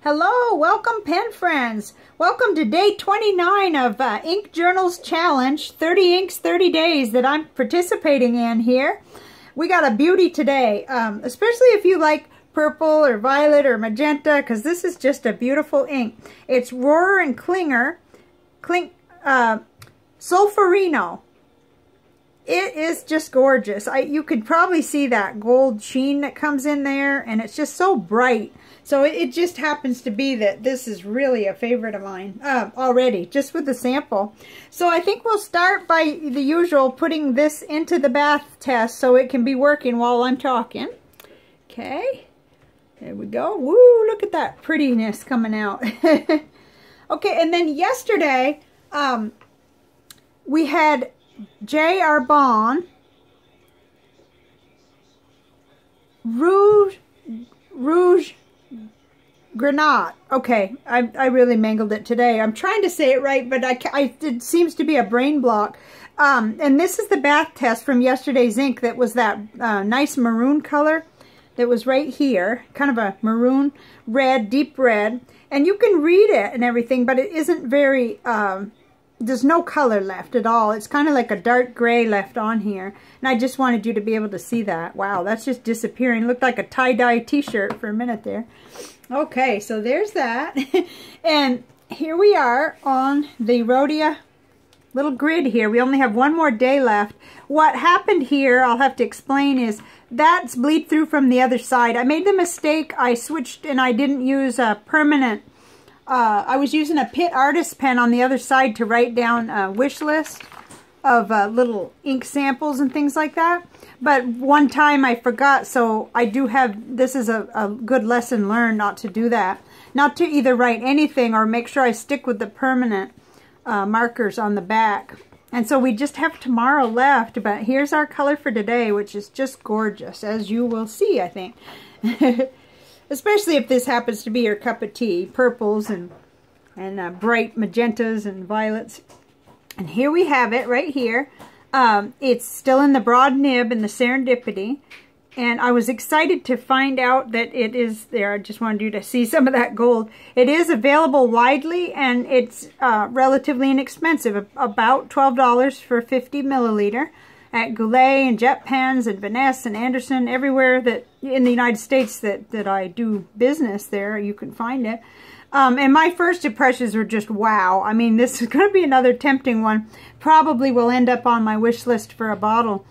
Hello, welcome pen friends. Welcome to day 29 of Ink Journals Challenge, 30 inks, 30 days that I'm participating in here. We got a beauty today, especially if you like purple or violet or magenta, because this is just a beautiful ink. It's Rohrer Klingner Solferino. It is just gorgeous. You could probably see that gold sheen that comes in there, and it's just so bright. So it just happens to be that this is really a favorite of mine already, just with the sample. So I think we'll start by the usual, putting this into the bath test so it can be working while I'm talking. Okay, there we go. Woo, look at that prettiness coming out. Okay, and then yesterday we had J. Arbonne Rouge Grenade. Okay, I really mangled it today. I'm trying to say it right, but it seems to be a brain block. And this is the bath test from yesterday's ink that was that nice maroon color that was right here. Kind of a maroon red, deep red. And you can read it and everything, but it isn't very... there's no color left at all. It's kind of like a dark gray left on here. And I just wanted you to be able to see that. Wow, that's just disappearing. It looked like a tie-dye t-shirt for a minute there. Okay, so there's that. And here we are on the Rhodia little grid here. We only have one more day left. What happened here, I'll have to explain, is that's bleed through from the other side. I made the mistake. I switched and I didn't use a permanent... I was using a Pitt Artist pen on the other side to write down a wish list of little ink samples and things like that. But one time I forgot, so I do have, this is a good lesson learned not to do that. Not to either write anything or make sure I stick with the permanent markers on the back. And so we just have tomorrow left, but here's our color for today, which is just gorgeous, as you will see, I think. Especially if this happens to be your cup of tea. Purples and bright magentas and violets. And here we have it right here. It's still in the broad nib in the Serendipity. And I was excited to find out that it is there. I just wanted you to see some of that gold. It is available widely, and it's relatively inexpensive. About $12 for 50 milliliter. At Goulet and Pens and Vanness and Anderson, everywhere that in the United States that I do business there, you can find it. And my first impressions were just wow. I mean, this is going to be another tempting one. Probably will end up on my wish list for a bottle,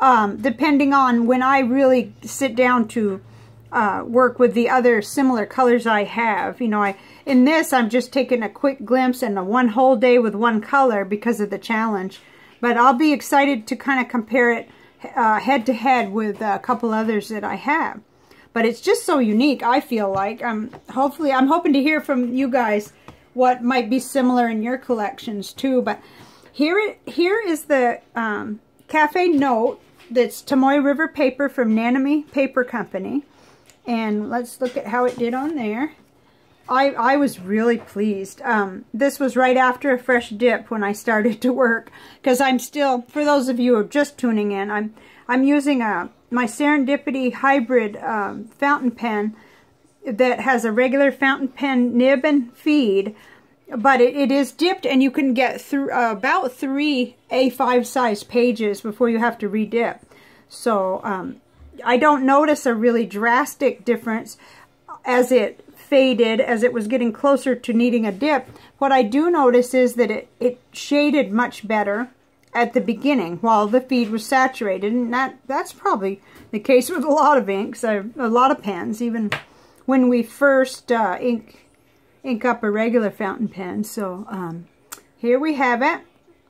depending on when I really sit down to work with the other similar colors I have. You know, in this, I'm just taking a quick glimpse and a one whole day with one color because of the challenge. But I'll be excited to kind of compare it head to head with a couple others that I have. But it's just so unique, I feel like. I'm hoping to hear from you guys what might be similar in your collections too. But here is the Cafe Note that's Tomoe River paper from Nanami Paper Company. And let's look at how it did on there. I was really pleased. This was right after a fresh dip when I started to work, because I'm still, for those of you who are just tuning in, I'm using my Serendipity hybrid fountain pen that has a regular fountain pen nib and feed, but it is dipped, and you can get through about 3 A5 size pages before you have to redip. So I don't notice a really drastic difference as it faded as it was getting closer to needing a dip. What I do notice is that it shaded much better at the beginning while the feed was saturated, and that's probably the case with a lot of inks, a lot of pens, even when we first ink up a regular fountain pen. So here we have it.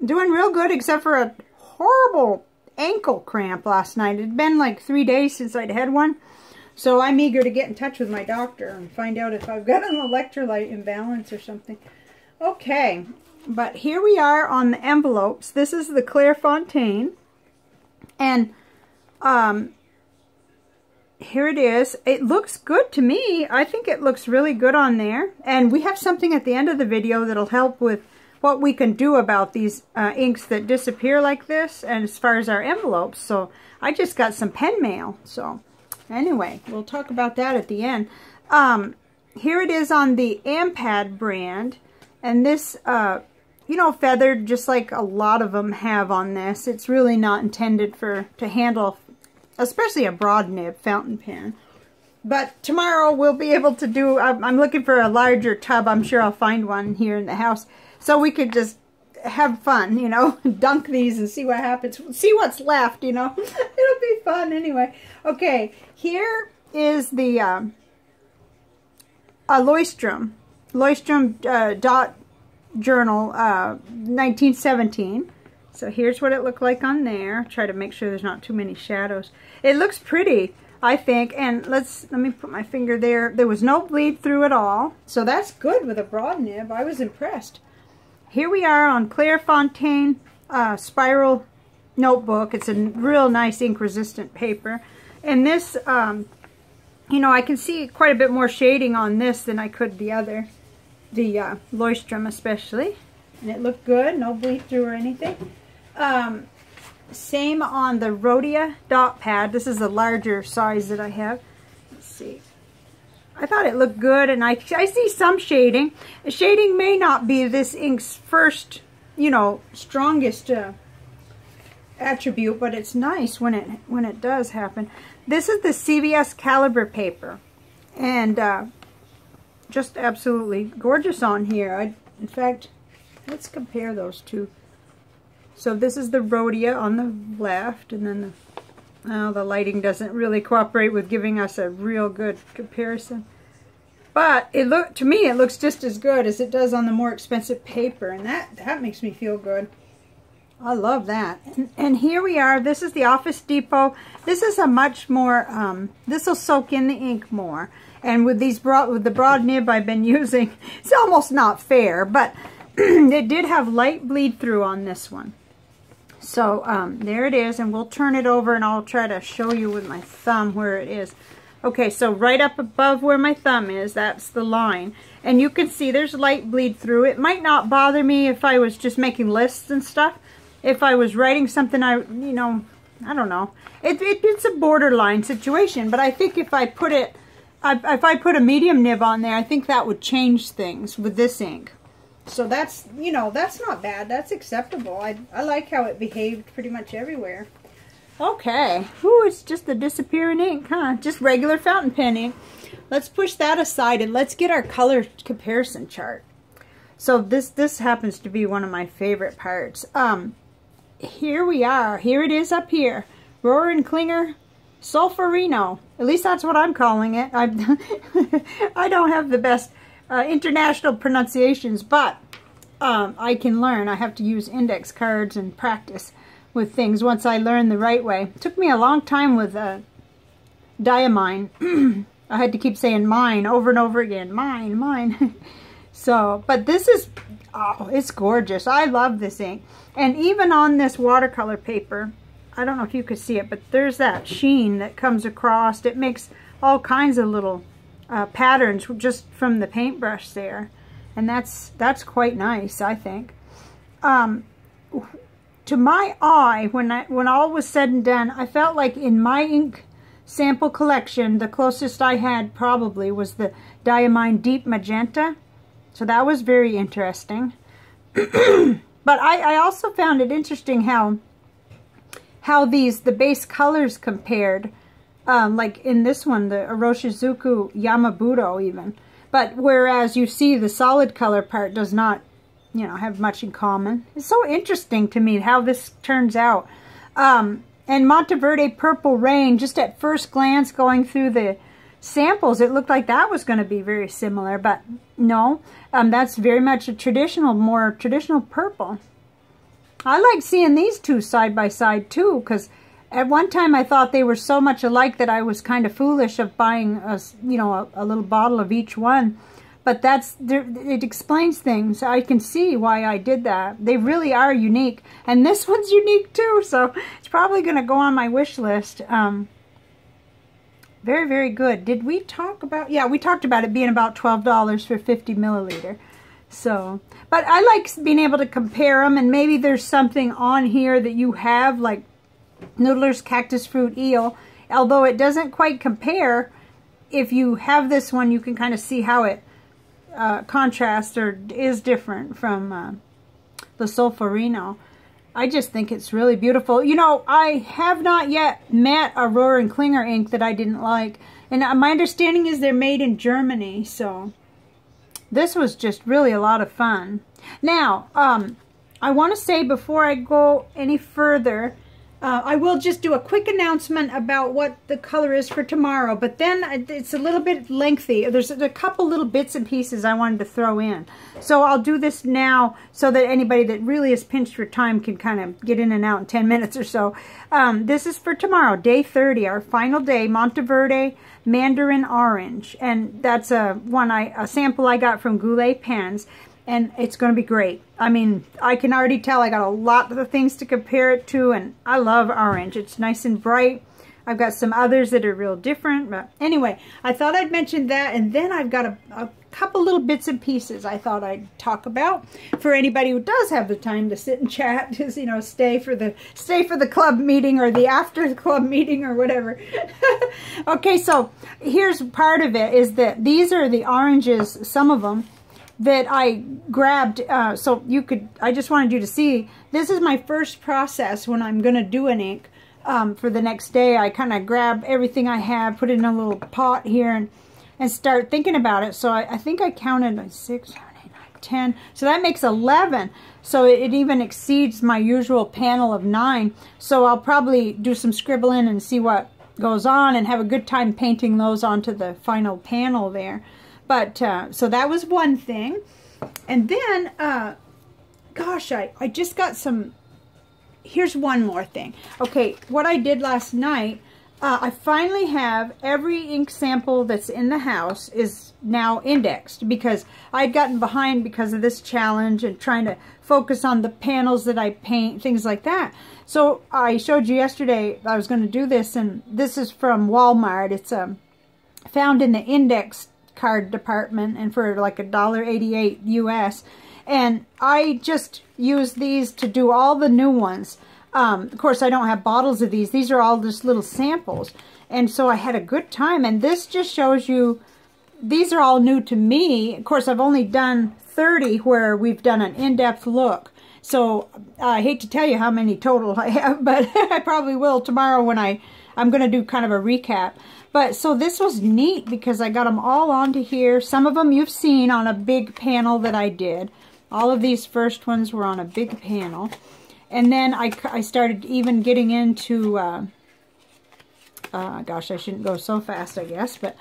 Doing real good, except for a horrible ankle cramp last night. It had been like 3 days since I'd had one. So I'm eager to get in touch with my doctor and find out if I've got an electrolyte imbalance or something. Okay, but here we are on the envelopes. This is the Clairefontaine. And here it is. It looks good to me. I think it looks really good on there. And we have something at the end of the video that'll help with what we can do about these inks that disappear like this, and as far as our envelopes. So I just got some pen mail. So anyway, we'll talk about that at the end. here it is on the Ampad brand. And this, you know, feathered, just like a lot of them have on this. It's really not intended to handle, especially a broad nib fountain pen. But tomorrow we'll be able to do, I'm looking for a larger tub. I'm sure I'll find one here in the house. So we could just have fun, you know, dunk these and see what happens. See what's left, you know. It'll be fun anyway. Okay, here is the Leuchtturm dot journal, 1917. So here's what it looked like on there. Try to make sure there's not too many shadows. It looks pretty, I think. And let me put my finger there. There was no bleed through at all. So that's good with a broad nib. I was impressed. Here we are on Clairefontaine spiral notebook. It's a real nice ink resistant paper. And this, you know, I can see quite a bit more shading on this than I could the other. The Leuchtturm especially. And it looked good. No bleed through or anything. Same on the Rhodia dot pad. This is the larger size that I have. Let's see. I thought it looked good, and I see some shading. The shading may not be this ink's first, you know, strongest attribute, but it's nice when it does happen. This is the CVS caliber paper, and just absolutely gorgeous on here. In fact, let's compare those two. So this is the Rhodia on the left, and then the lighting doesn't really cooperate with giving us a real good comparison. But to me, it looks just as good as it does on the more expensive paper, and that makes me feel good. I love that. And here we are. This is the Office Depot. This is a much more, this will soak in the ink more. And with the broad nib I've been using, it's almost not fair, but it did have light bleed through on this one. So there it is, and we'll turn it over and I'll try to show you with my thumb where it is. Okay, so right up above where my thumb is, that's the line. And you can see there's light bleed through. It might not bother me if I was just making lists and stuff. If I was writing something, I don't know. It's a borderline situation, but I think if I put a medium nib on there, I think that would change things with this ink. So that's not bad. That's acceptable. I like how it behaved pretty much everywhere. Okay. Ooh, it's just the disappearing ink, huh? Just regular fountain pen ink. Let's push that aside and let's get our color comparison chart. So this happens to be one of my favorite parts. Here we are. Here it is up here. Rohrer Klingner Solferino. At least that's what I'm calling it. I don't have the best international pronunciations, but I can learn. I have to use index cards and practice with things once I learn the right way. It took me a long time with diamine. I had to keep saying mine over and over again. Mine. So, but this is, oh, it's gorgeous. I love this ink. And even on this watercolor paper, I don't know if you could see it, but there's that sheen that comes across. It makes all kinds of little patterns just from the paintbrush there. And that's quite nice, I think. To my eye, when all was said and done, I felt like in my ink sample collection, the closest I had probably was the Diamine Deep Magenta. So that was very interesting. But I also found it interesting how the base colors compared. Like in this one, the Iroshizuku Yamabudo even. But whereas you see the solid color part does not, have much in common. It's so interesting to me how this turns out. And Monteverde Purple Rain, just at first glance going through the samples, it looked like that was going to be very similar, but no. That's very much a more traditional purple. I like seeing these two side by side too, because at one time I thought they were so much alike that I was kind of foolish of buying a little bottle of each one. But it explains things. I can see why I did that. They really are unique. And this one's unique too, so it's probably going to go on my wish list. Very, very good. Did we talk about... Yeah, we talked about it being about $12 for 50 milliliter. So, but I like being able to compare them, and maybe there's something on here that you have, like Noodler's Cactus Fruit Eel. Although it doesn't quite compare, if you have this one, you can kind of see how it contrasts or is different from the Solferino. I just think it's really beautiful. You know, I have not yet met a Rohrer Klingner ink that I didn't like. And my understanding is they're made in Germany, so this was just really a lot of fun. Now, I want to say before I go any further, I will just do a quick announcement about what the color is for tomorrow, but then it's a little bit lengthy. There's a couple little bits and pieces I wanted to throw in. So I'll do this now so that anybody that really is pinched for time can kind of get in and out in 10 minutes or so. This is for tomorrow, day 30, our final day, Monteverde Mandarin Orange. And that's a sample I got from Goulet Pens. And it's going to be great. I mean, I can already tell I got a lot of things to compare it to, and I love orange. It's nice and bright. I've got some others that are real different, but anyway, I thought I'd mention that, and then I've got a couple little bits and pieces I thought I'd talk about for anybody who does have the time to sit and chat, just, you know, stay for the club meeting or the after club meeting or whatever. Okay, so here's part of it is that these are the oranges, some of them, that I grabbed, so you could, I just wanted you to see, this is my first process when I'm going to do an ink for the next day. I kind of grab everything I have, put it in a little pot here, and start thinking about it. So I think I counted like 6, 7, 8, 9, 10, so that makes 11. So it even exceeds my usual panel of 9. So I'll probably do some scribbling and see what goes on and have a good time painting those onto the final panel there. But, so that was one thing. And then, gosh, I just got some, here's one more thing. Okay, what I did last night, I finally have every ink sample that's in the house is now indexed, because I'd gotten behind because of this challenge and trying to focus on the panels that I paint, things like that. So I showed you yesterday I was going to do this, and this is from Walmart. It's found in the index card department, and for like $1.88 US, and I just use these to do all the new ones. Of course, I don't have bottles of these. These are all just little samples, and so I had a good time. And this just shows you, these are all new to me. Of course, I've only done 30 where we've done an in-depth look, so I hate to tell you how many total I have, but I probably will tomorrow when I'm going to do kind of a recap. But so this was neat because I got them all onto here. Some of them you've seen on a big panel that I did. All of these first ones were on a big panel. And then I started even getting into, gosh, I shouldn't go so fast, I guess. But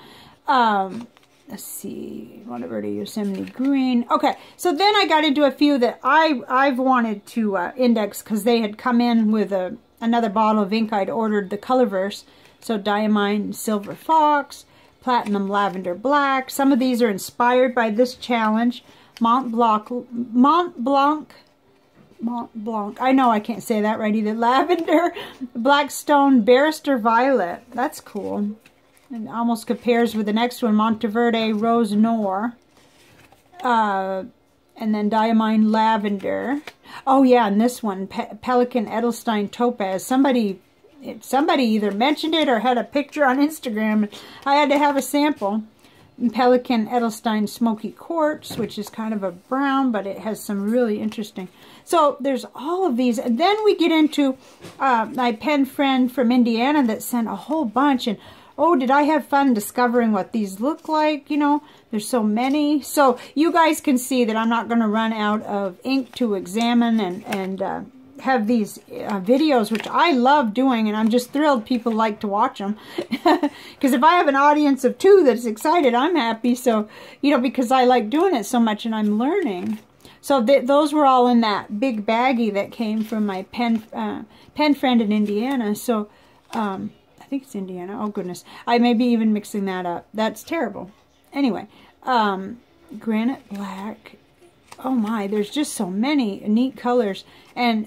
let's see, Monteverde Yosemite Green. Okay, so then I got into a few that I've wanted to index because they had come in with another bottle of ink I'd ordered, the Colorverse. So Diamine Silver Fox, Platinum Lavender Black. Some of these are inspired by this challenge. Mont Blanc. I know I can't say that right either. Lavender, Blackstone, Barrister Violet. That's cool. It almost compares with the next one, Monteverde Rose Noir. And then Diamine Lavender. Oh yeah, and this one, Pelican Edelstein Topaz. Somebody either mentioned it or had a picture on Instagram. I had to have a sample. Pelican Edelstein Smoky Quartz, which is kind of a brown, but it has some really interesting. So there's all of these. And then we get into my pen friend from Indiana that sent a whole bunch. And oh, did I have fun discovering what these look like? You know, there's so many. So you guys can see that I'm not going to run out of ink to examine and have these videos, which I love doing, and I'm just thrilled people like to watch them. Because if I have an audience of 2 that's excited, I'm happy. So, you know, because I like doing it so much and I'm learning. So those were all in that big baggie that came from my pen friend in Indiana. So, I think it's Indiana. Oh, goodness. I may be even mixing that up. That's terrible. Anyway, Granite Black. Oh my, there's just so many neat colors, and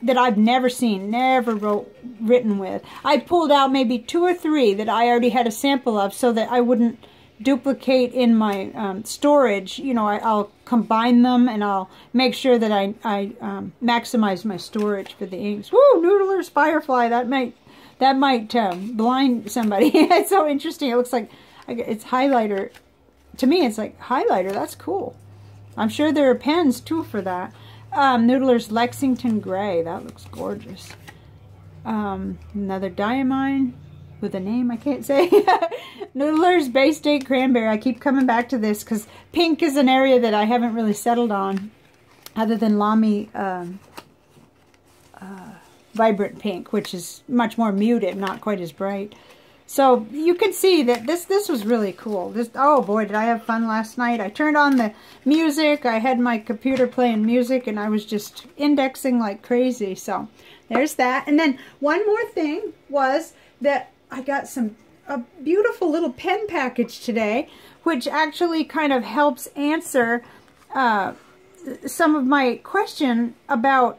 that I've never seen, never written with. I pulled out maybe 2 or 3 that I already had a sample of so that I wouldn't duplicate in my storage. You know, I'll combine them and I'll make sure that I maximize my storage for the inks. Woo, Noodler's Firefly, that That might blind somebody. It's so interesting. It looks like it's highlighter. To me, it's like highlighter. That's cool. I'm sure there are pens, too, for that. Noodler's Lexington Gray. That looks gorgeous. Another diamine with a name I can't say. Noodler's Bay State Cranberry. I keep coming back to this because pink is an area that I haven't really settled on, other than Lamy Vibrant Pink, which is much more muted, not quite as bright. So you can see that this was really cool. Oh boy, did I have fun last night. I turned on the music. I had my computer playing music, and I was just indexing like crazy. So there's that. And then one more thing was that I got a beautiful little pen package today, which actually kind of helps answer some of my question about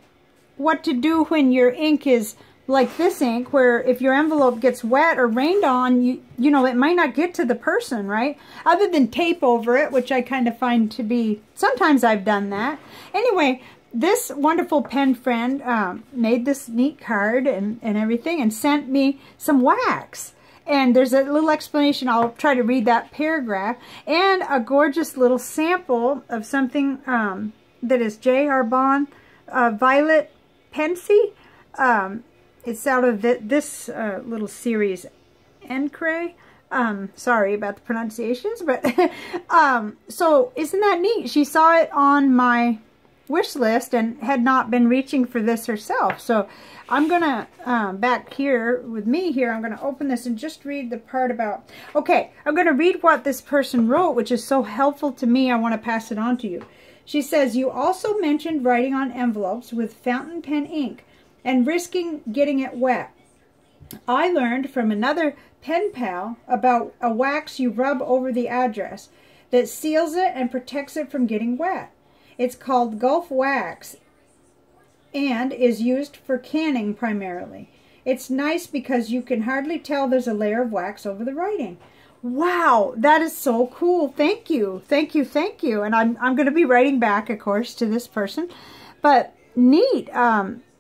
what to do when your ink is like this ink, where if your envelope gets wet or rained on, you know, it might not get to the person, right? Other than tape over it, which I kind of find to be, sometimes I've done that. Anyway, this wonderful pen friend made this neat card and everything, and sent me some wax. And there's a little explanation. I'll try to read that paragraph. And a gorgeous little sample of something that is J. Arbonne Violet Pensy. It's out of this little series, Encre. Sorry about the pronunciations, but so isn't that neat? She saw it on my wish list and had not been reaching for this herself. So I'm gonna back here with me here, I'm gonna open this and just read the part about, okay, I'm gonna read what this person wrote, which is so helpful to me. I want to pass it on to you. She says, you also mentioned writing on envelopes with fountain pen ink and risking getting it wet. I learned from another pen pal about a wax you rub over the address that seals it and protects it from getting wet. It's called Gulf Wax and is used for canning primarily. It's nice because you can hardly tell there's a layer of wax over the writing. Wow, that is so cool. Thank you. Thank you. Thank you. And I'm going to be writing back, of course, to this person. But neat.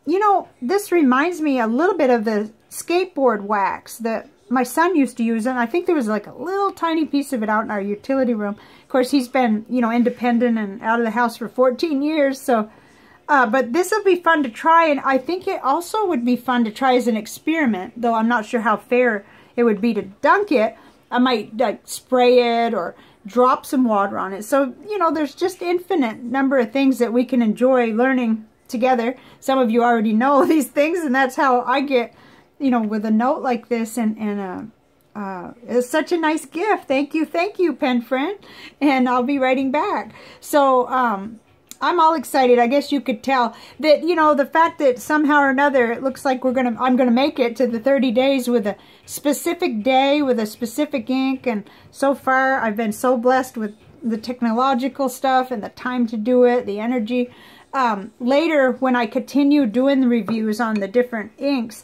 You know, this reminds me a little bit of the skateboard wax that my son used to use. And I think there was like a little tiny piece of it out in our utility room. Of course, he's been, you know, independent and out of the house for 14 years. So, but this will be fun to try. And I think it also would be fun to try as an experiment, though I'm not sure how fair it would be to dunk it. I might like spray it or drop some water on it. So, you know, there's just infinite number of things that we can enjoy learning together. Some of you already know these things, and that's how I get, you know, with a note like this, and it's such a nice gift. Thank you, pen friend. And I'll be writing back. So I'm all excited. I guess you could tell that, you know, the fact that somehow or another it looks like I'm gonna make it to the 30 days with a specific day with a specific ink. And so far I've been so blessed with the technological stuff and the time to do it, the energy. Later, when I continue doing the reviews on the different inks,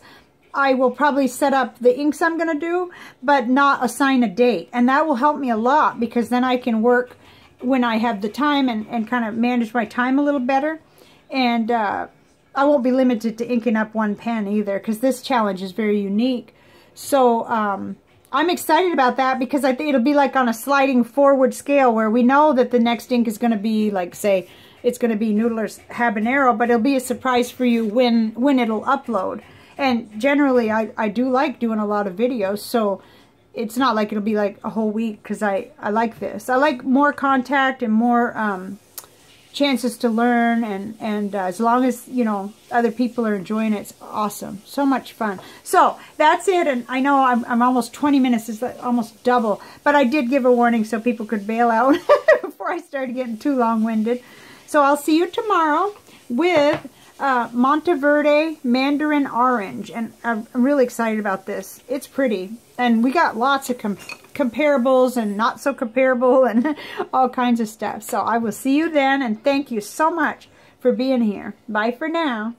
I will probably set up the inks I'm going to do, but not assign a date. And that will help me a lot, because then I can work when I have the time and kind of manage my time a little better. And I won't be limited to inking up one pen either, because this challenge is very unique. So I'm excited about that, because I think it'll be like on a sliding forward scale, where we know that the next ink is going to be like, say, it's going to be Noodler's Habanero, but it'll be a surprise for you when it'll upload. And generally, I do like doing a lot of videos, so it's not like it'll be like a whole week, because I like this. I like more contact and more chances to learn, and as long as, you know, other people are enjoying it, it's awesome. So much fun. So that's it, and I know I'm almost 20 minutes, it's like almost double, but I did give a warning so people could bail out before I started getting too long-winded. So I'll see you tomorrow with Monteverde Mandarin Orange. And I'm really excited about this. It's pretty. And we got lots of comparables and not so comparable and all kinds of stuff. So I will see you then. And thank you so much for being here. Bye for now.